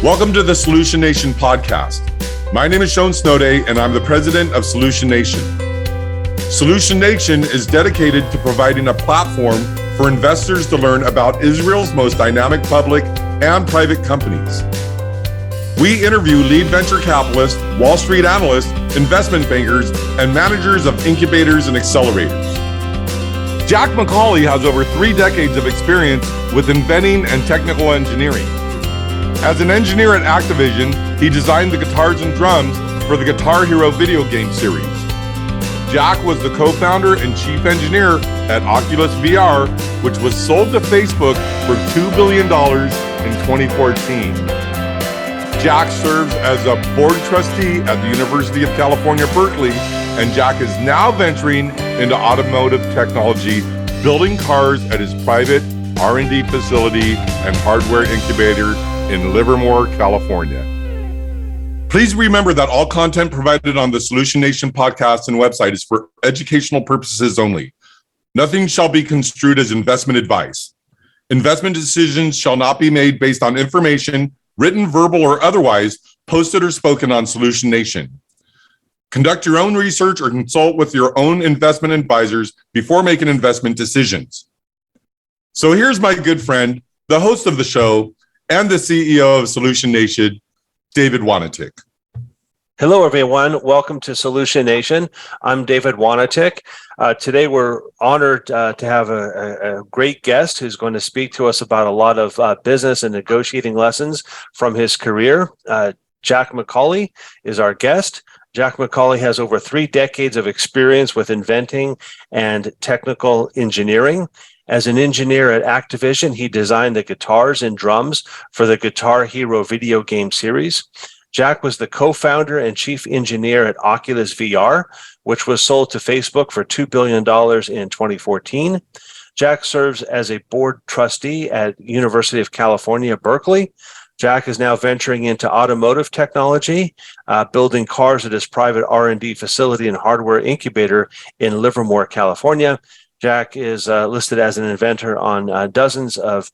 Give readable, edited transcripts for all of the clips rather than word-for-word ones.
Welcome to the Solution Nation podcast. My name is Sean Snowday, and I'm the president of Solution Nation. Solution Nation is dedicated to providing a platform for investors to learn about Israel's most dynamic public and private companies. We interview lead venture capitalists, Wall Street analysts, investment bankers, and managers of incubators and accelerators. Jack McCauley has over 3 decades of experience with inventing and technical engineering. As an engineer at Activision, he designed the guitars and drums for the Guitar Hero video game series. Jack was the co-founder and chief engineer at Oculus VR, which was sold to Facebook for $2 billion in 2014. Jack serves as a board trustee at the University of California, Berkeley, and Jack is now venturing into automotive technology, building cars at his private R&D facility and hardware incubator in Livermore, California. Please remember that all content provided on the Solution Nation podcast and website is for educational purposes only. Nothing shall be construed as investment advice. Investment decisions shall not be made based on information, written, verbal, or otherwise, posted or spoken on Solution Nation. Conduct your own research or consult with your own investment advisors before making investment decisions. So here's my good friend, the host of the show, and the CEO of Solution Nation, David Wanatik. Hello, everyone. Welcome to Solution Nation. I'm David Wanatik. Today, we're honored to have a great guest who's going to speak to us about a lot of business and negotiating lessons from his career. Jack McCauley is our guest. Jack McCauley has over 3 decades of experience with inventing and technical engineering. As an engineer at Activision, he designed the guitars and drums for the Guitar Hero video game series. Jack was the co-founder and chief engineer at Oculus VR, which was sold to Facebook for $2 billion in 2014. Jack serves as a board trustee at University of California, Berkeley. Jack is now venturing into automotive technology, building cars at his private R&D facility and hardware incubator in Livermore, California. Jack is listed as an inventor on dozens of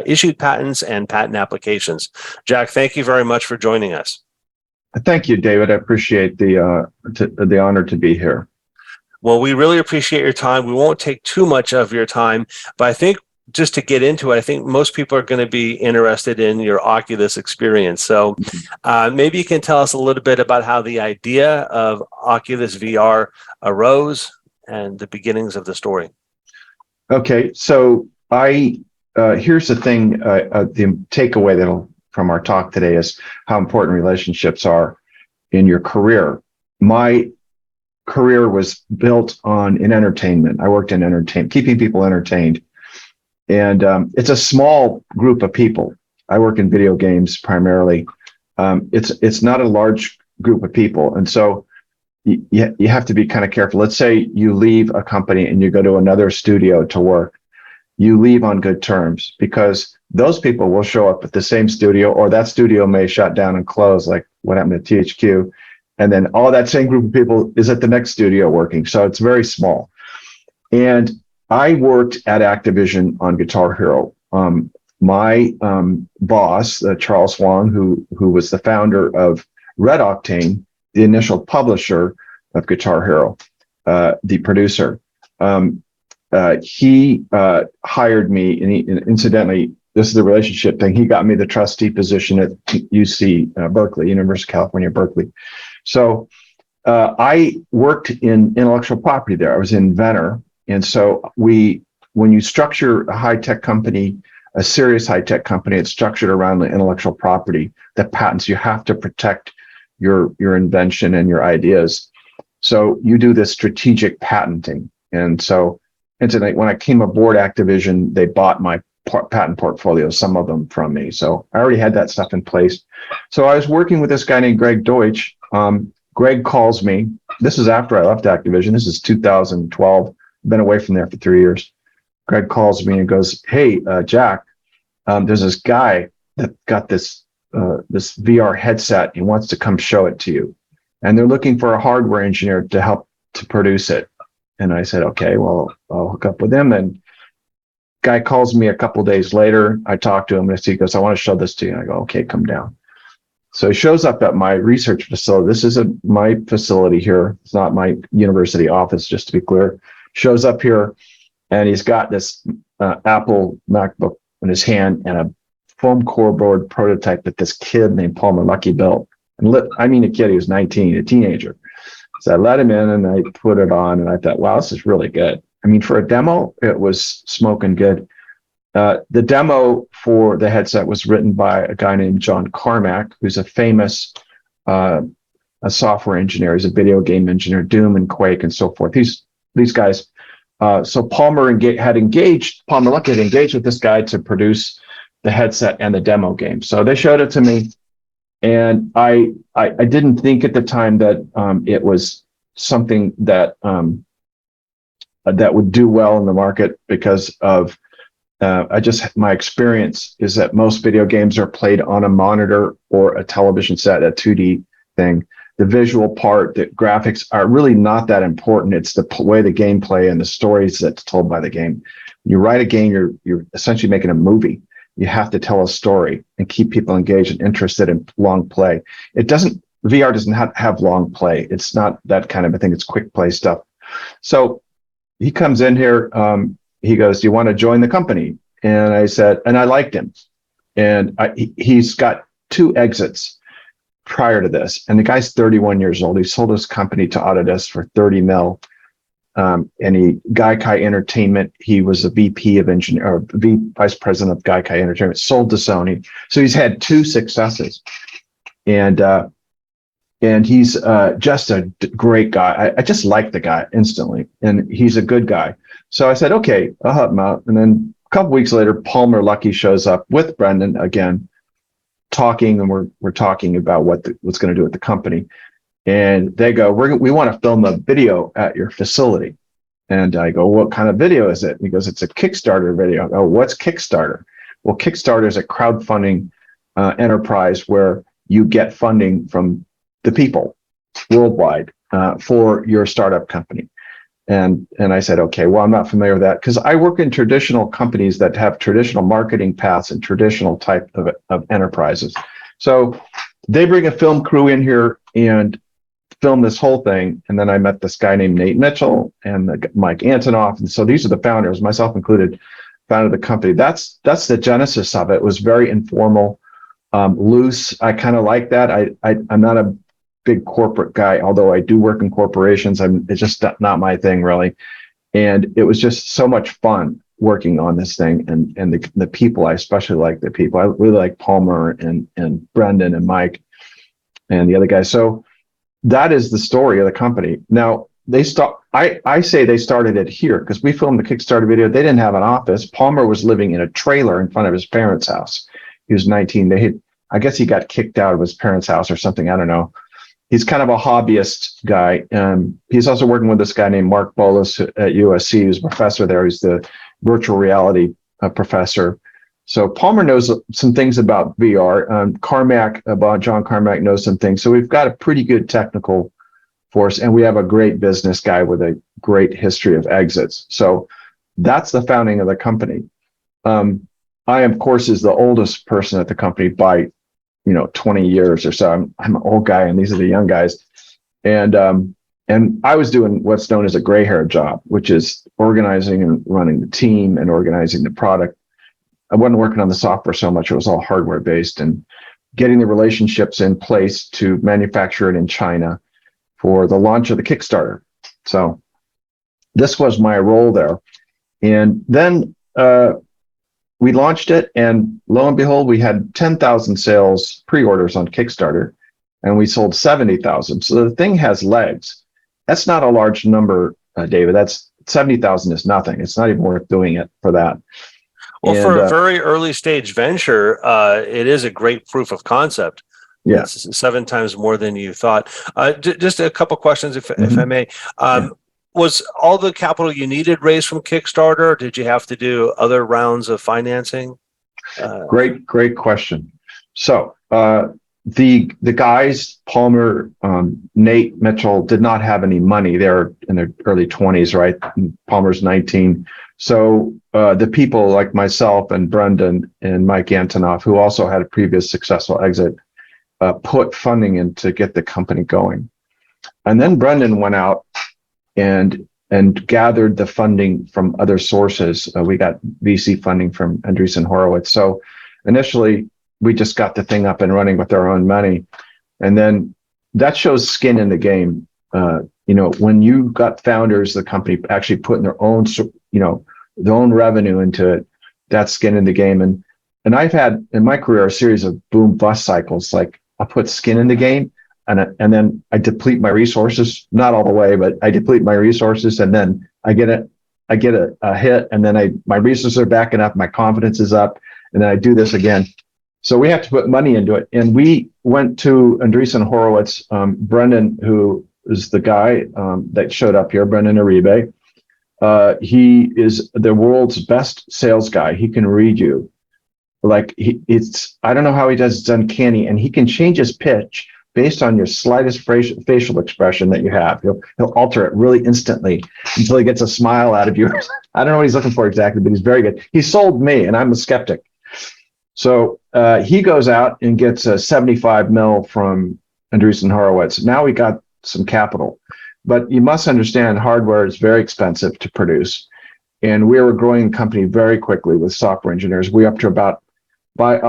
issued patents and patent applications. Jack, thank you very much for joining us. Thank you, David. I appreciate the honor to be here. Well, we really appreciate your time. We won't take too much of your time, but I think just to get into it, I think most people are going to be interested in your Oculus experience. So maybe you can tell us a little bit about how the idea of Oculus VR arose and the beginnings of the story. Okay, so here's the thing, the takeaway from our talk today is how important relationships are in your career. My career was built in entertainment. I worked in entertainment, keeping people entertained. And it's a small group of people. I work in video games primarily. It's not a large group of people. And so you have to be kind of careful. Let's say you leave a company and you go to another studio to work. You leave on good terms because those people will show up at the same studio, or that studio may shut down and close, like what happened to THQ. And then all that same group of people is at the next studio working. So it's very small. And I worked at Activision on Guitar Hero. My boss, Charles Wang, who was the founder of Red Octane, the initial publisher of Guitar Hero, the producer, he hired me, and incidentally, this is the relationship thing. He got me the trustee position at UC Berkeley, University of California, Berkeley. So I worked in intellectual property there. I was an inventor. And so when you structure a high-tech company, a serious high-tech company, it's structured around the intellectual property, the patents. You have to protect your invention and your ideas. So you do this strategic patenting. And so incidentally, when I came aboard Activision, they bought my patent portfolio, some of them from me. So I already had that stuff in place. So I was working with this guy named Greg Deutsch. Greg calls me. This is after I left Activision. This is 2012. Been away from there for 3 years. Greg calls me and goes, "Hey, Jack, there's this guy that got this VR headset. He wants to come show it to you, and they're looking for a hardware engineer to help to produce it." And I said, "Okay, well, I'll hook up with him." And Guy calls me a couple days later. I talk to him and he goes, I want to show this to you. And I go, okay, come down. So he shows up at my research facility. This is my facility here. It's not my university office, just to be clear. Shows up here and he's got this Apple MacBook in his hand and a foam core board prototype that this kid named Palmer Luckey built. And a kid, he was 19, a teenager. So I let him in and I put it on and I thought, wow, this is really good. I mean, for a demo, it was smoking good. The demo for the headset was written by a guy named John Carmack, who's a famous a software engineer. He's a video game engineer, Doom and Quake and so forth. These guys. So Palmer Luckey had engaged with this guy to produce the headset and the demo game. So they showed it to me. And I didn't think at the time that it was something that that would do well in the market because of my experience is that most video games are played on a monitor or a television set, a 2D thing. The visual part, the graphics are really not that important. It's the way the gameplay and the stories that's told by the game. When you write a game, you're essentially making a movie. You have to tell a story and keep people engaged and interested in long play. VR doesn't have long play. It's not that kind of a thing. It's quick play stuff. So he comes in here. He goes, do you want to join the company? And I said, and I liked him. And he's got 2 exits prior to this. And the guy's 31 years old. He sold his company to Autodesk for 30 mil. And Gaikai Entertainment, he was a VP of engineer, or vice president of Gaikai Entertainment, sold to Sony. So he's had 2 successes, and he's just a great guy. I just like the guy instantly, and he's a good guy. So I said, okay, I'll help him out. And then a couple weeks later, Palmer Luckey shows up with Brendan again, talking, and we're talking about what's going to do with the company. And they go, we want to film a video at your facility. And I go, what kind of video is it? And he goes, it's a Kickstarter video. I go, what's Kickstarter? Well, Kickstarter is a crowdfunding enterprise where you get funding from the people worldwide for your startup company. And I said, okay, well, I'm not familiar with that because I work in traditional companies that have traditional marketing paths and traditional type of enterprises. So they bring a film crew in here and film this whole thing. And then I met this guy named Nate Mitchell and Mike Antonoff. And so these are the founders, myself included, founded the company. That's the genesis of it. It was very informal, loose. I kind of like that. I'm not a big corporate guy, although I do work in corporations. It's just not my thing really. And it was just so much fun working on this thing. And the people, I especially like the people. I really like Palmer and Brendan and Mike and the other guys. So that is the story of the company. Now I say they started it here because we filmed the Kickstarter video. They didn't have an office. Palmer was living in a trailer in front of his parents' house. He was 19. I guess he got kicked out of his parents' house or something. I don't know. He's kind of a hobbyist guy. He's also working with this guy named Mark Bolus at USC, who's a professor there. He's the virtual reality professor. So Palmer knows some things about VR. John Carmack knows some things. So we've got a pretty good technical force, and we have a great business guy with a great history of exits. So that's the founding of the company. I, of course, is the oldest person at the company by 20 years or so. I'm an old guy, and these are the young guys. And I was doing what's known as a gray hair job, which is organizing and running the team and organizing the product. I wasn't working on the software so much. It was all hardware based and getting the relationships in place to manufacture it in China for the launch of the Kickstarter. So this was my role there. And then we launched it, and lo and behold, we had 10,000 sales pre-orders on Kickstarter, and we sold 70,000. So the thing has legs. That's not a large number, David. That's 70,000 is nothing. It's not even worth doing it for that. Well, for a very early stage venture, it is a great proof of concept. Yeah. It's 7 times more than you thought. Just a couple questions, if I may. Was all the capital you needed raised from Kickstarter, or did you have to do other rounds of financing? Great question. So the guys, Palmer, Nate Mitchell, did not have any money. They're in their early 20s, right? Palmer's 19. So the people like myself and Brendan and Mike Antonoff, who also had a previous successful exit, put funding in to get the company going. And then Brendan went out and gathered the funding from other sources. We got VC funding from Andreessen Horowitz. So initially, we just got the thing up and running with our own money. And then that shows skin in the game. When you got founders, the company actually putting their own, their own revenue into it, that's skin in the game. And I've had in my career a series of boom bust cycles. Like I'll put skin in the game, and then I deplete my resources, not all the way, but I deplete my resources, and then I get a hit, and then my resources are backing up, my confidence is up, and then I do this again. So we have to put money into it. And we went to Andreessen Horowitz, Brendan, who is the guy that showed up here, Brendan Uribe. He is the world's best sales guy. He can read you. Like I don't know how he does, it's uncanny. And he can change his pitch based on your slightest facial expression that you have. He'll alter it really instantly until he gets a smile out of you. I don't know what he's looking for exactly, but he's very good. He sold me, and I'm a skeptic. So he goes out and gets a 75 mil from Andreessen Horowitz. Now we got some capital, but you must understand hardware is very expensive to produce. And we were growing the company very quickly with software engineers. We up to about, by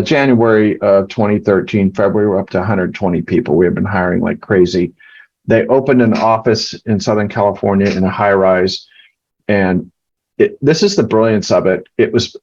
January of 2013, February, we're up to 120 people. We have been hiring like crazy. They opened an office in Southern California in a high rise. And this is the brilliance of it. It was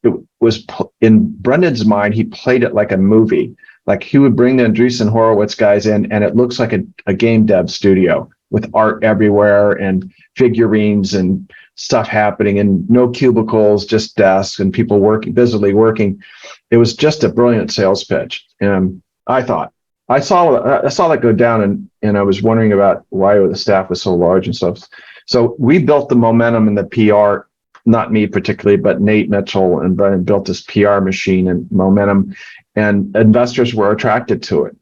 in Brendan's mind, he played it like a movie. Like he would bring the Andreessen Horowitz guys in, and it looks like a game dev studio with art everywhere and figurines and stuff happening, and no cubicles, just desks and people busily working. It was just a brilliant sales pitch. And I saw that go down, and I was wondering about why the staff was so large and stuff. So we built the momentum and the PR, not me particularly, but Nate Mitchell and Brendan built this PR machine and momentum, and investors were attracted to it.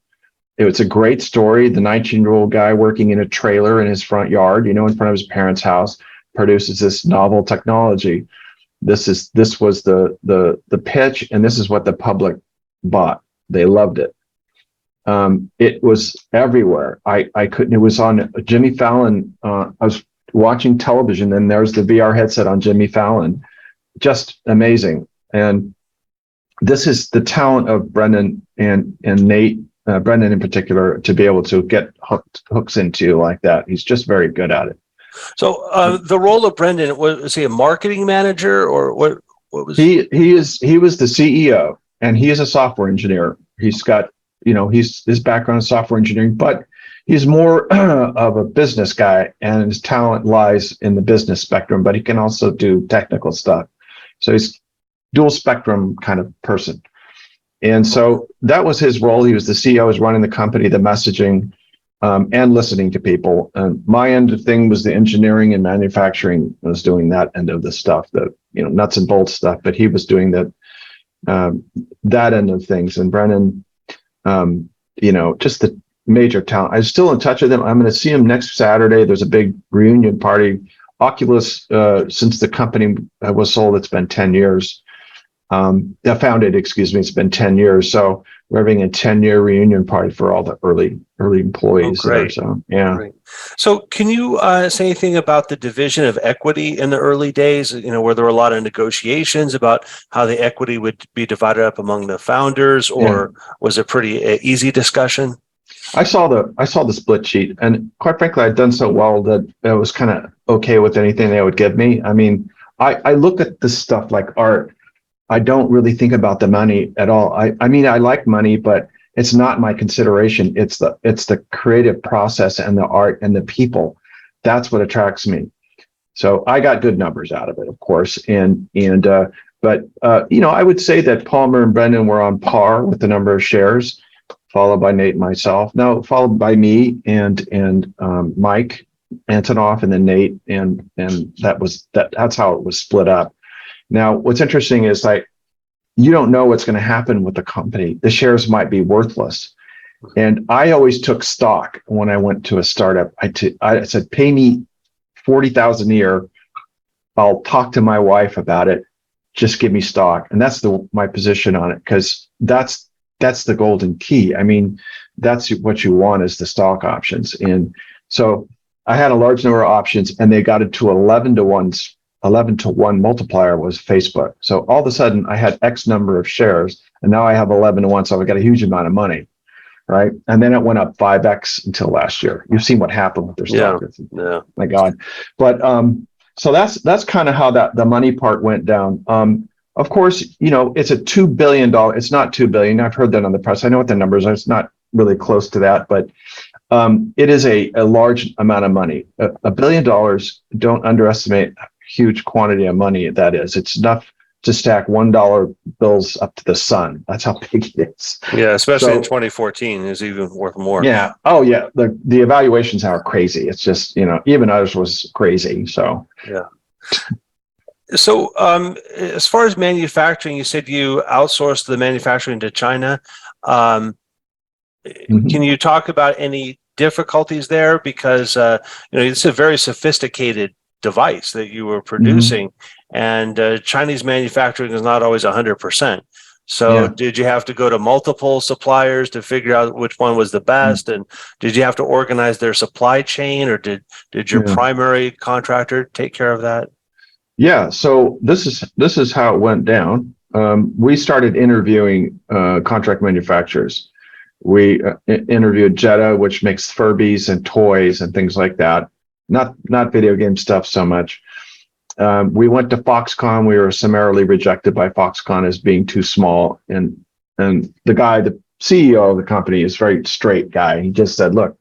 It was a great story. The 19-year-old guy working in a trailer in his front yard, in front of his parents' house, produces this novel technology. This was the pitch, and this is what the public bought. They loved it. It was everywhere. I couldn't. It was on Jimmy Fallon. I was watching television, and there's the VR headset on Jimmy Fallon. Just amazing. And this is the talent of Brendan and Nate, Brendan in particular, to be able to get hooks into like that. He's just very good at it. So the role of Brendan, was he a marketing manager, or what was he? He was the CEO, and he is a software engineer. He's got, his background in software engineering, but he's more of a business guy, and his talent lies in the business spectrum, but he can also do technical stuff. So he's dual spectrum kind of person. And so that was his role. He was the CEO, was running the company, the messaging, and listening to people. And my end of thing was the engineering and manufacturing. I was doing that end of the stuff, the nuts and bolts stuff, but he was doing that end of things. And Brennan, just the major talent. I'm still in touch with him. I'm going to see him next Saturday. There's a big reunion party. Oculus, since the company was sold, it's been 10 years. Founded, it's been 10 years. So we're having a 10-year reunion party for all the early employees. Oh, great. So, yeah. Great. So can you say anything about the division of equity in the early days? Were there a lot of negotiations about how the equity would be divided up among the founders, or was it pretty easy discussion? I saw the split sheet, and quite frankly, I'd done so well that I was kind of okay with anything they would give me. I mean, I look at this stuff like art. I don't really think about the money at all. I mean, I like money, but it's not my consideration. It's the creative process and the art and the people. That's what attracts me. So I got good numbers out of it, of course. But I would say that Palmer and Brendan were on par with the number of shares, followed by Nate and myself. Now followed by me and Mike Antonoff, and then Nate, and that's how it was split up. Now, what's interesting is you don't know what's going to happen with the company. The shares might be worthless. And I always took stock when I went to a startup. I said, pay me $40,000 a year I'll talk to my wife about it. Just give me stock. And that's my position on it, because that's the golden key. I mean, that's what you want, is the stock options. And so I had a large number of options, and they got it to 11 to 1 multiplier was Facebook. So all of a sudden I had X number of shares, and now I have 11 to 1. So I've got a huge amount of money. Right. And then it went up 5X until last year. You've seen what happened with their stock. Yeah. My God. But so that's kind of how the money part went down. Of course, it's a $2 billion. It's not $2 billion. I've heard that on the press. I know what the numbers are. It's not really close to that, but it is a large amount of money. $1 billion. Don't underestimate huge quantity of money that is. It's enough to stack $1 bills up to the sun. That's how big it is. Yeah, especially in 2014 is even worth more. Yeah. Oh, yeah. The evaluations are crazy. It's just, even ours was crazy. So yeah. So as far as manufacturing, you said you outsourced the manufacturing to China. Can you talk about any difficulties there? Because it's a very sophisticated device that you were producing, and Chinese manufacturing is not always 100%. So did you have to go to multiple suppliers to figure out which one was the best? And did you have to organize their supply chain, or did your primary contractor take care of that? Yeah. So this is how it went down. We started interviewing contract manufacturers. We interviewed Jetta, which makes Furbies and toys and things like that. Not video game stuff so much. We went to Foxconn. We were summarily rejected by Foxconn as being too small. And the CEO of the company is a very straight guy. He just said, look,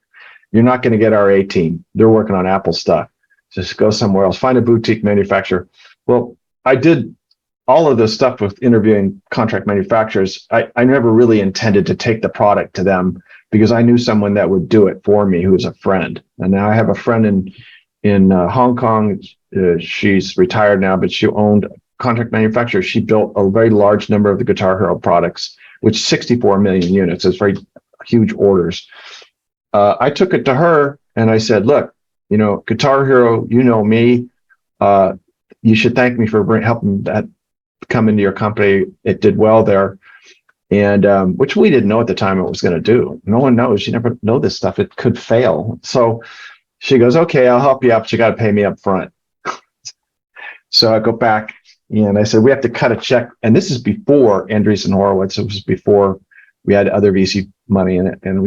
you're not going to get our A team. They're working on Apple stuff. Just go somewhere else. Find a boutique manufacturer. Well, I did all of this stuff with interviewing contract manufacturers. I never really intended to take the product to them, because I knew someone that would do it for me, who was a friend. And now I have a friend in Hong Kong. She's retired now, but she owned a contract manufacturer. She built a very large number of the Guitar Hero products, which 64 million units is very huge orders. I took it to her and I said, look, Guitar Hero, me, you should thank me for helping that come into your company. It did well there. And which we didn't know at the time it was going to do. No one knows. You never know this stuff. It could fail. So she goes, okay, I'll help you out, but you got to pay me up front. So I go back and I said, we have to cut a check. And this is before Andreessen Horowitz. It was before we had other VC money in it. And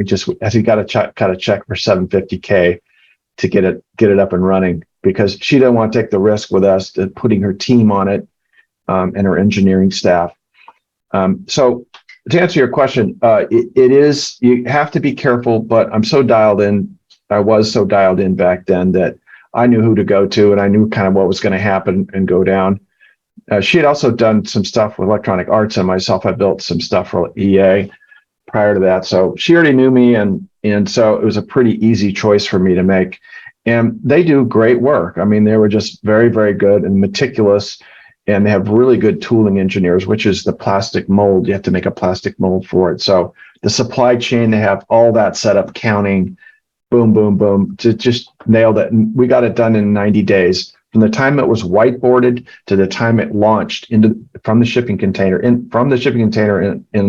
I think got to cut a check for $750K to get it up and running, because she didn't want to take the risk with us putting her team on it and her engineering staff. So to answer your question, it is, you have to be careful, but I'm so dialed in. I was so dialed in back then that I knew who to go to, and I knew kind of what was going to happen and go down. She had also done some stuff with Electronic Arts, and myself, I built some stuff for EA prior to that. So she already knew me, and so it was a pretty easy choice for me to make. And they do great work. I mean, they were just very, very good and meticulous. And they have really good tooling engineers, which is the plastic mold. You have to make a plastic mold for it. So the supply chain, they have all that set up, counting, boom, boom, boom, to just nailed it. And we got it done in 90 days. From the time it was whiteboarded to the time it launched from the shipping container in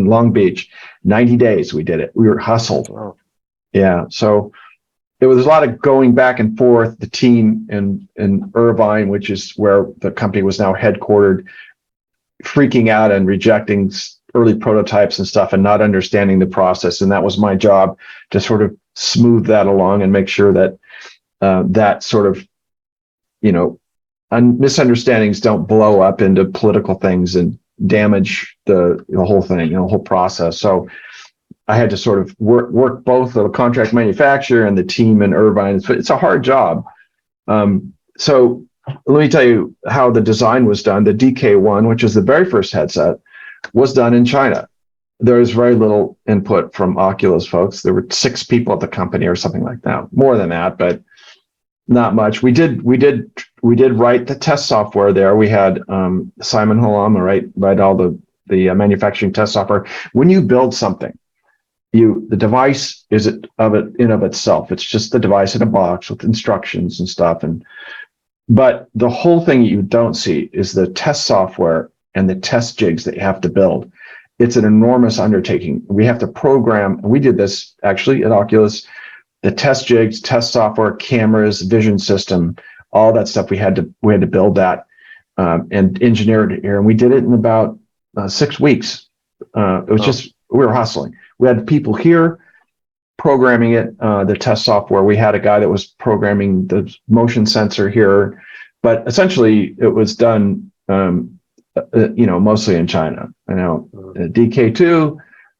Long Beach, 90 days we did it. We were hustled. Wow. Yeah. So it was a lot of going back and forth. The team in Irvine, which is where the company was now headquartered, freaking out and rejecting early prototypes and stuff and not understanding the process. And that was my job, to sort of smooth that along and make sure that that sort of, misunderstandings don't blow up into political things and damage the whole thing, the whole process. So I had to sort of work both the contract manufacturer and the team in Irvine. It's a hard job. So let me tell you how the design was done. The DK1, which is the very first headset, was done in China. There was very little input from Oculus folks. There were 6 people at the company or something like that. More than that, but not much. We did write the test software there. We had Simon Halama write all the manufacturing test software. When you build something, the device in of itself. It's just the device in a box with instructions and stuff. And But the whole thing you don't see is the test software and the test jigs that you have to build. It's an enormous undertaking. We have to program, and we did this actually at Oculus, the test jigs, test software, cameras, vision system, all that stuff. We had to build that and engineer it here. And we did it in about 6 weeks. It was just, we were hustling. We had people here programming it, the test software. We had a guy that was programming the motion sensor here, but essentially it was done, mostly in China. I know DK2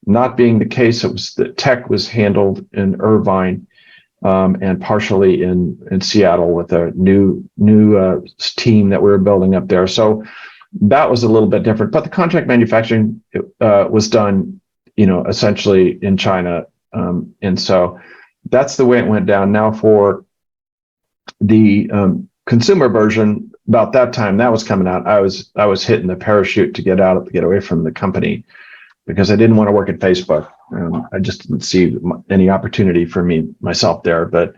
not being the case. It was the tech was handled in Irvine and partially in Seattle with a new team that we were building up there. So that was a little bit different. But the contract manufacturing was done, essentially in China. And so that's the way it went down. Now for the consumer version, about that time that was coming out, I was hitting the parachute to get away from the company because I didn't want to work at Facebook. I just didn't see any opportunity for myself there. But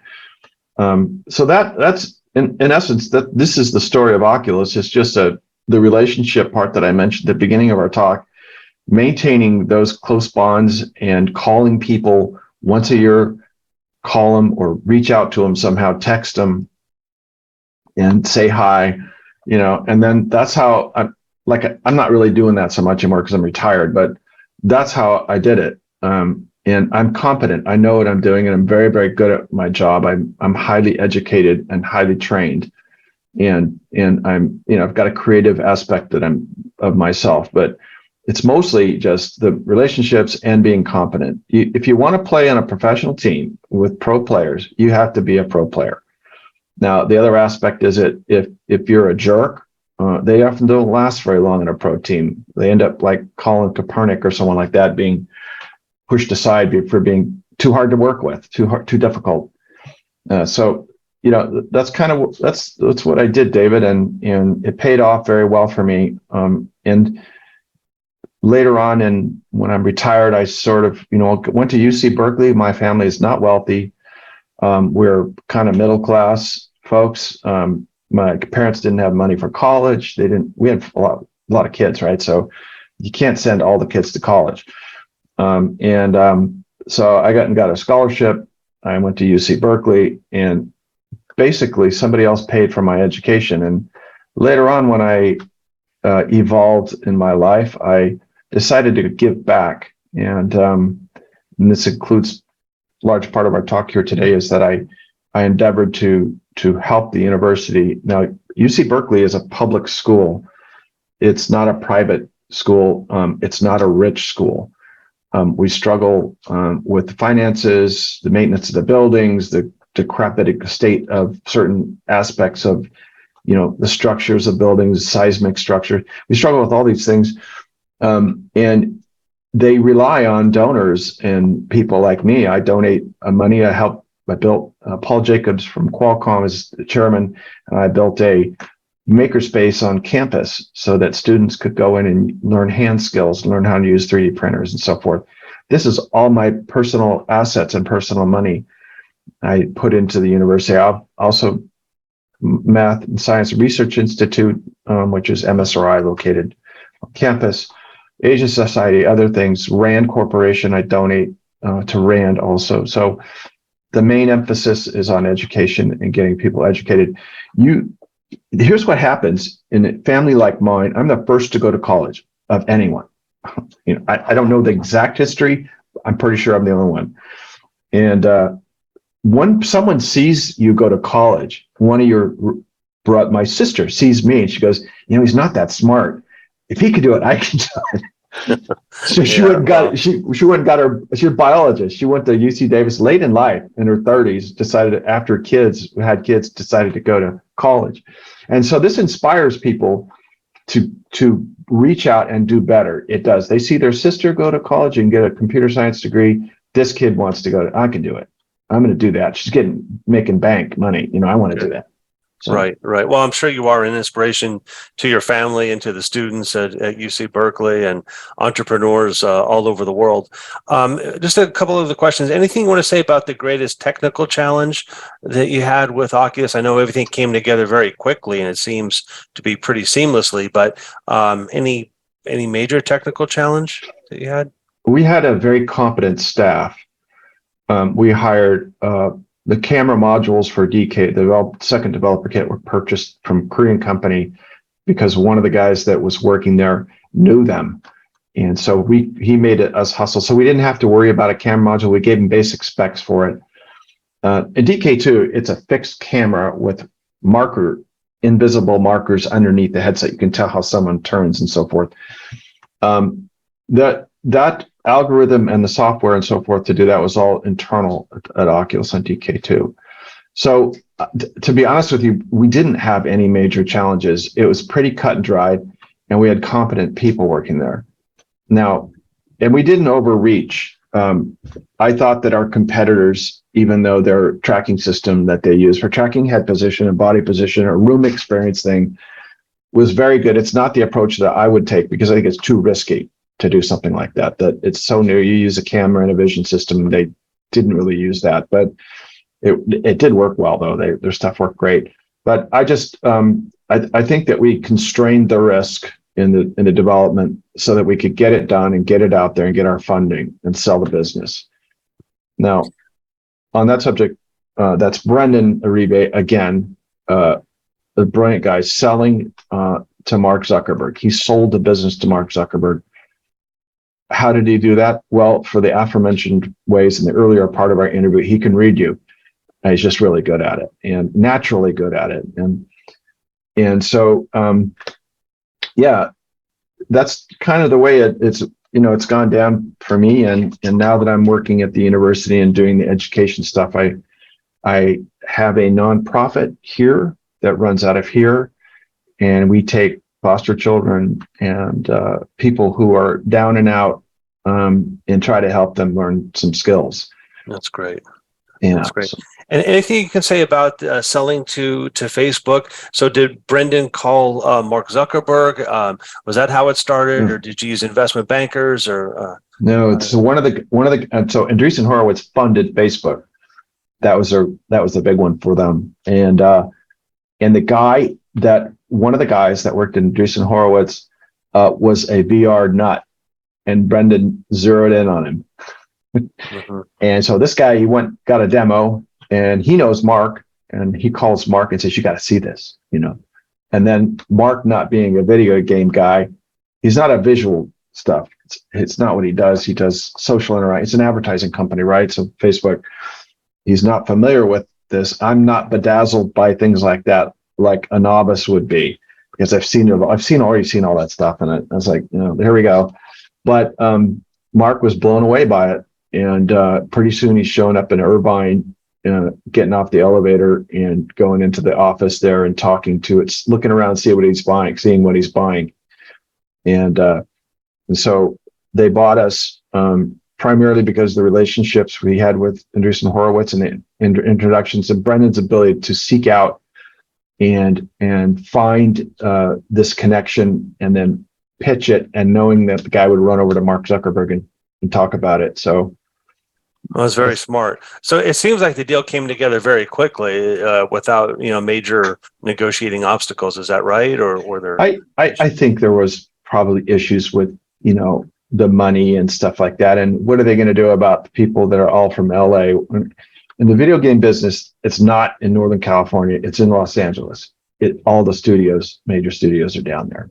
so that's in essence that this is the story of Oculus. It's just the relationship part that I mentioned at the beginning of our talk. Maintaining those close bonds and calling people once a year, call them or reach out to them somehow, text them and say hi, and then that's how I'm not really doing that so much anymore because I'm retired, but that's how I did it. And I'm competent. I know what I'm doing and I'm very, very good at my job. I'm highly educated and highly trained. And I'm, I've got a creative aspect of myself, but it's mostly just the relationships and being competent. If you want to play on a professional team with pro players, you have to be a pro player. Now, the other aspect is that if you're a jerk, they often don't last very long in a pro team. They end up like Colin Kaepernick or someone like that being pushed aside for being too hard to work with, too difficult. So that's kind of that's what I did, David, and it paid off very well for me. And later on, and when I'm retired, I sort of, went to UC Berkeley. My family is not wealthy. We're kind of middle class folks. My parents didn't have money for college. We had a lot of kids, right? So you can't send all the kids to college. So I got a scholarship. I went to UC Berkeley, and basically somebody else paid for my education. And later on, when I evolved in my life, I decided to give back. And this includes large part of our talk here today is that I endeavored to help the university. Now, UC Berkeley is a public school. It's not a private school. It's not a rich school. We struggle with the finances, the maintenance of the buildings, the decrepit state of certain aspects of, the structures of buildings, seismic structure. We struggle with all these things. And they rely on donors and people like me. I donate money. I built Paul Jacobs from Qualcomm as the chairman, and I built a makerspace on campus so that students could go in and learn hand skills, learn how to use 3D printers and so forth. This is all my personal assets and personal money I put into the university. Also, Math and Science Research Institute, which is MSRI located on campus, Asia Society, other things, RAND Corporation, I donate to RAND also. So the main emphasis is on education and getting people educated. Here's what happens in a family like mine. I'm the first to go to college of anyone. I don't know the exact history. I'm pretty sure I'm the only one. And when someone sees you go to college, my sister sees me and she goes, he's not that smart. If he could do it, I can do it. So she went and got she went and got her. She's a biologist. She went to UC Davis late in life, in her 30s. Decided after had kids, decided to go to college, and so this inspires people to reach out and do better. It does. They see their sister go to college and get a computer science degree. This kid wants to go. I can do it. I'm going to do that. She's making bank money. I want to do that. So, Right. Well, I'm sure you are an inspiration to your family and to the students at UC Berkeley and entrepreneurs all over the world. Just a couple of the questions. Anything you want to say about the greatest technical challenge that you had with Oculus? I know everything came together very quickly and it seems to be pretty seamlessly, but any major technical challenge that you had? we had a very competent staff. We hired the camera modules for DK, the second developer kit, were purchased from a Korean company because one of the guys that was working there knew them. And so he made us hustle. So we didn't have to worry about a camera module. We gave him basic specs for it. In DK2, it's a fixed camera with invisible markers underneath the headset. You can tell how someone turns and so forth. That algorithm and the software and so forth to do that was all internal at Oculus on DK2. So to be honest with you, we didn't have any major challenges. It was pretty cut and dried, and we had competent people working there. Now, and we didn't overreach. I thought that our competitors, even though their tracking system that they use for tracking head position and body position or room experience thing was very good. It's not the approach that I would take because I think it's too risky to do something like that it's so new. You use a camera and a vision system. They didn't really use that, but it did work well though. Their stuff worked great. But I just I think that we constrained the risk in the development so that we could get it done and get it out there and get our funding and sell the business. Now, on that subject, that's Brendan Uribe again, a brilliant guy selling to Mark Zuckerberg. He sold the business to Mark Zuckerberg. How did he do that? Well, for the aforementioned ways in the earlier part of our interview, he can read you. He's just really good at it and naturally good at it. And so, yeah, that's kind of the way it's gone down for me. And now that I'm working at the university and doing the education stuff, I have a nonprofit here that runs out of here, and we take foster children and people who are down and out and try to help them learn some skills. That's great. Yeah, that's great. And anything you can say about selling to Facebook? So did Brendan call Mark Zuckerberg? Was that how it started, or did you use investment bankers? Or no? It's so so Andreessen Horowitz funded Facebook. That was the big one for them. And one of the guys that worked in Andreessen Horowitz was a VR nut, and Brendan zeroed in on him. Mm-hmm. And so this guy, he got a demo, and he knows Mark, and he calls Mark and says, "You got to see this," And then Mark, not being a video game guy, he's not a visual stuff. It's not what he does. He does social interaction. It's an advertising company, right? So Facebook, he's not familiar with this. I'm not bedazzled by things like that, like a novice would be, because I've already seen all that stuff. And I was like, here we go. But Mark was blown away by it. And pretty soon he's showing up in Irvine, getting off the elevator and going into the office there and talking to it, looking around, seeing what he's buying. And so they bought us primarily because of the relationships we had with Andreessen Horowitz and the introductions of Brendan's ability to seek out and find this connection and then pitch it, and knowing that the guy would run over to Mark Zuckerberg and talk about it. So that was very smart. So it seems like the deal came together very quickly without major negotiating obstacles. Is that right? Or were there? I think there was probably issues with the money and stuff like that. And what are they going to do about the people that are all from LA? In the video game business, it's not in Northern California. It's in Los Angeles. All the major studios are down there.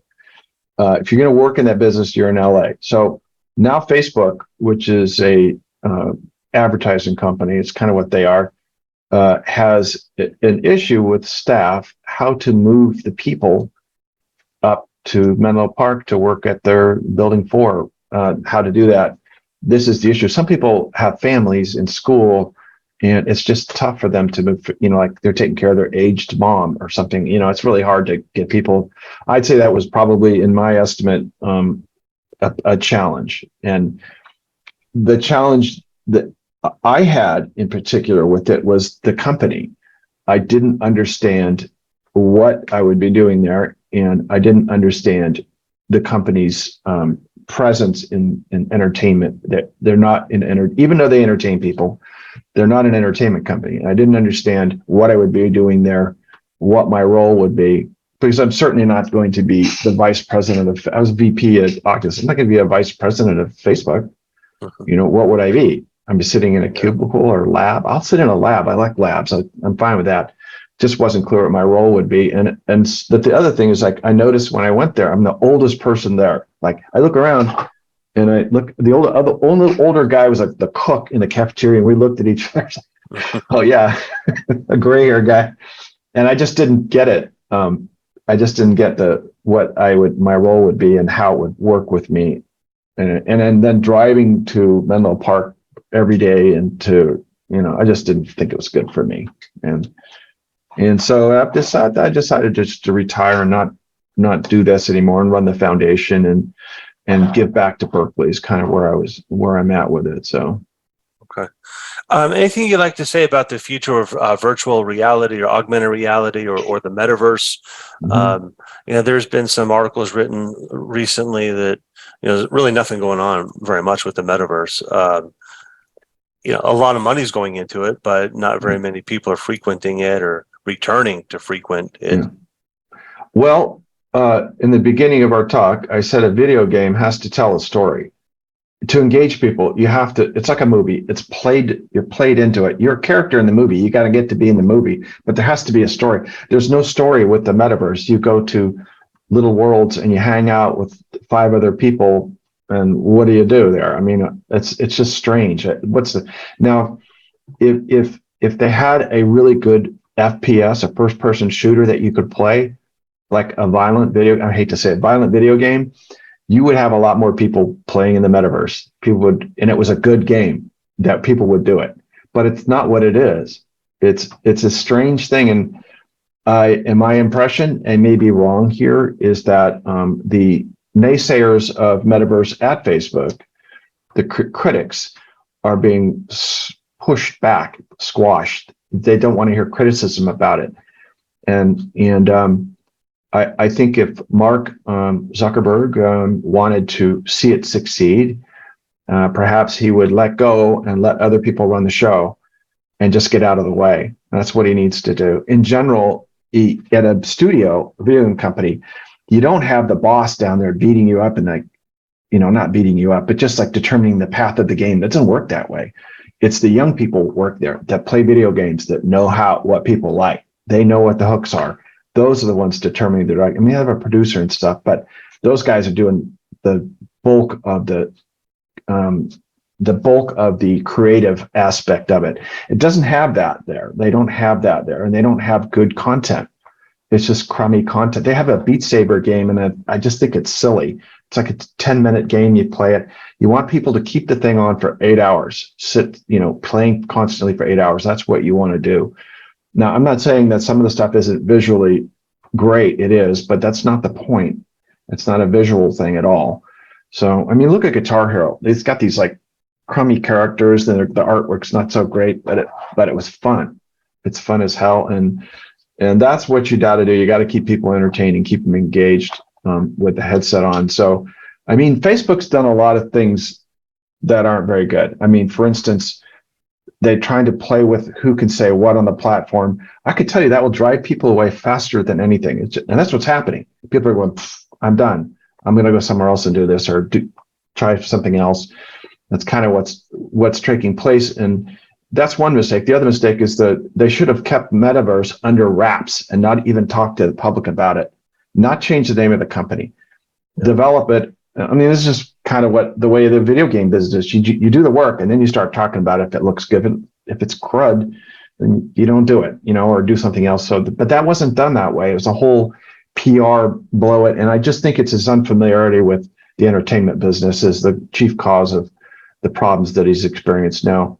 If you're going to work in that business, you're in LA. So now Facebook, which is a advertising company, it's kind of what they are, has an issue with staff, how to move the people up to Menlo Park to work at their building 4, how to do that. This is the issue. Some people have families in school, and it's just tough for them to move, like they're taking care of their aged mom or something. It's really hard to get people. I'd say that was probably, in my estimate, a challenge. And the challenge that I had in particular with it was the company. I didn't understand what I would be doing there, and I didn't understand the company's presence in entertainment. That they're not even though they entertain people, they're not an entertainment company. I didn't understand what I would be doing there, what my role would be, because I'm certainly not going to be the vice president of. I was VP at Oculus. I'm not going to be a vice president of Facebook. What would I be? I'm just sitting in a cubicle or lab. I'll sit in a lab. I like labs. I'm fine with that. Just wasn't clear what my role would be. But the other thing is, like, I noticed when I went there, I'm the oldest person there. Like, I look around and I look, the only older guy was like the cook in the cafeteria. And we looked at each other. Oh yeah, a gray hair guy. And I just didn't get it. I just didn't get my role would be and how it would work with me. And then driving to Menlo Park every day and I just didn't think it was good for me. And so I decided just to retire and not do this anymore and run the foundation and give back to Berkeley is kind of where I'm at with it. So. Okay. Anything you'd like to say about the future of virtual reality or augmented reality or the metaverse? Mm-hmm. There's been some articles written recently that, there's really nothing going on very much with the metaverse. A lot of money's going into it, but not very many people are frequenting it or returning to frequent it. Yeah. Well, in the beginning of our talk, I said a video game has to tell a story. To engage people, you have to, it's like a movie. You're played into it. You're a character in the movie. You got to get to be in the movie, but there has to be a story. There's no story with the metaverse. You go to little worlds and you hang out with 5 other people. And what do you do there? I mean, it's just strange. Now, if they had a really good FPS, a first person shooter that you could play, like a violent video game, you would have a lot more people playing in the metaverse. And it was a good game that people would do it, but it's not what it is. It's a strange thing. And in my impression, and may be wrong here, is that the naysayers of metaverse at Facebook, the critics, are being pushed back, squashed. They don't want to hear criticism about it. And I think if Mark Zuckerberg wanted to see it succeed, perhaps he would let go and let other people run the show and just get out of the way. That's what he needs to do. In general, at a studio, a video company, you don't have the boss down there beating you up and not beating you up, but just like determining the path of the game. That doesn't work that way. It's the young people who work there that play video games that know what people like. They know what the hooks are. Those are the ones determining the right. I mean, you have a producer and stuff, but those guys are doing the bulk of the creative aspect of it. It doesn't have that there. They don't have that there, and they don't have good content. It's just crummy content. They have a Beat Saber game, and I just think it's silly. It's like a 10-minute game. You play it. You want people to keep the thing on for 8 hours, playing constantly for 8 hours. That's what you want to do. Now, I'm not saying that some of the stuff isn't visually great. It is, but that's not the point. It's not a visual thing at all. So, I mean, look at Guitar Hero. It's got these like crummy characters, and the artwork's not so great, but it was fun. It's fun as hell, and that's what you got to do. You got to keep people entertained and keep them engaged with the headset on. So, I mean, Facebook's done a lot of things that aren't very good. I mean, for instance, they're trying to play with who can say what on the platform. I could tell you that will drive people away faster than anything. And that's what's happening. People are going, I'm done. I'm going to go somewhere else and do this or try something else. That's kind of what's taking place. And that's one mistake. The other mistake is that they should have kept metaverse under wraps and not even talk to the public about it, not change the name of the company, develop it. I mean, this is just kind of the way the video game business is. You do the work and then you start talking about it if it looks good. If it's crud, then you don't do it, or do something else. So, but that wasn't done that way. It was a whole PR blow it. And I just think it's his unfamiliarity with the entertainment business is the chief cause of the problems that he's experienced now.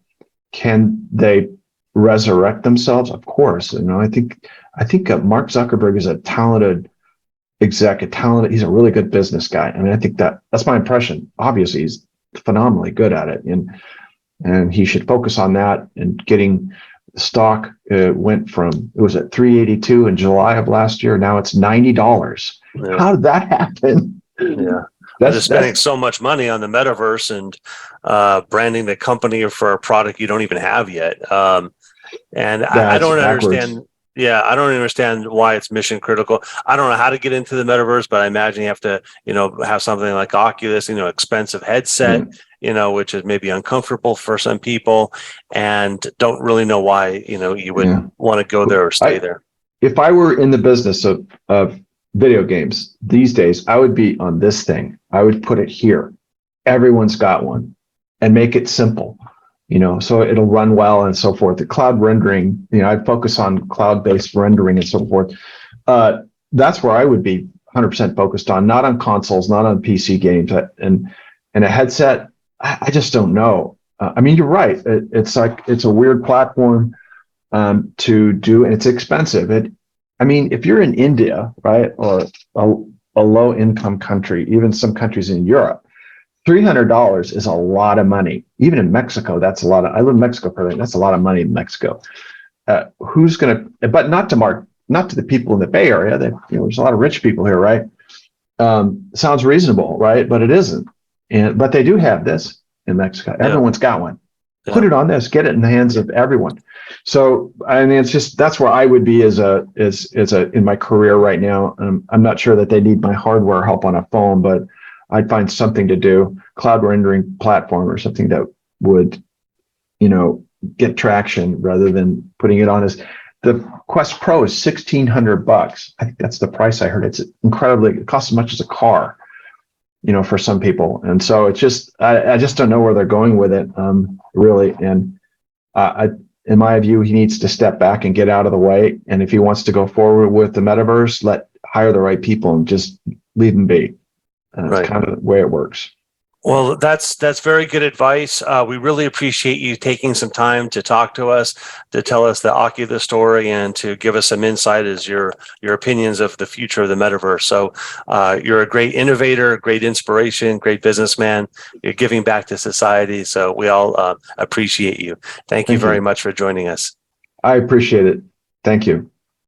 Can they resurrect themselves? Of course. I think Mark Zuckerberg is a talented exec, he's a really good business guy. I mean, I think that's my impression. Obviously, he's phenomenally good at it, and he should focus on that and getting stock went from, it was at 382 in July of last year. Now it's $90. Yeah. How did that happen? Yeah. They're just spending so much money on the metaverse and branding the company for a product you don't even have yet. And I don't understand. Yeah, I don't understand why it's mission critical. I don't know how to get into the metaverse, but I imagine you have to, have something like Oculus, expensive headset, which is maybe uncomfortable for some people, and don't really know why, you would want to go there or stay there. If I were in the business of video games these days, I would be on this thing. I would put it here. Everyone's got one, and make it simple. So it'll run well and so forth. The cloud rendering, I'd focus on cloud-based rendering and so forth. That's where I would be 100% focused on, not on consoles, not on PC games. And a headset, I just don't know. You're right. It's a weird platform to do, and it's expensive. If you're in India, right, or a low-income country, even some countries in Europe, $300 is a lot of money. Even in Mexico, that's a lot of. I live in Mexico for that. That's a lot of money in Mexico. Who's going to? But not to the people in the Bay Area. There's a lot of rich people here, right? Sounds reasonable, right? But it isn't. But they do have this in Mexico. Everyone's got one. Yeah. Put it on this. Get it in the hands of everyone. So it's just, that's where I would be as in my career right now. I'm not sure that they need my hardware help on a phone, but I'd find something to do, cloud rendering platform or something that would, get traction rather than putting it on as the Quest Pro is $1,600. I think that's the price I heard. It's it costs as much as a car, for some people. And so it's just, I just don't know where they're going with it, really. And in my view, he needs to step back and get out of the way. And if he wants to go forward with the metaverse, hire the right people and just leave them be. That's kind of the way it works. Well, that's very good advice. We really appreciate you taking some time to talk to us, to tell us the Oculus story, and to give us some insight as your opinions of the future of the metaverse. So you're a great innovator, great inspiration, great businessman. You're giving back to society. So we all appreciate you. Thank you very much for joining us. I appreciate it. Thank you.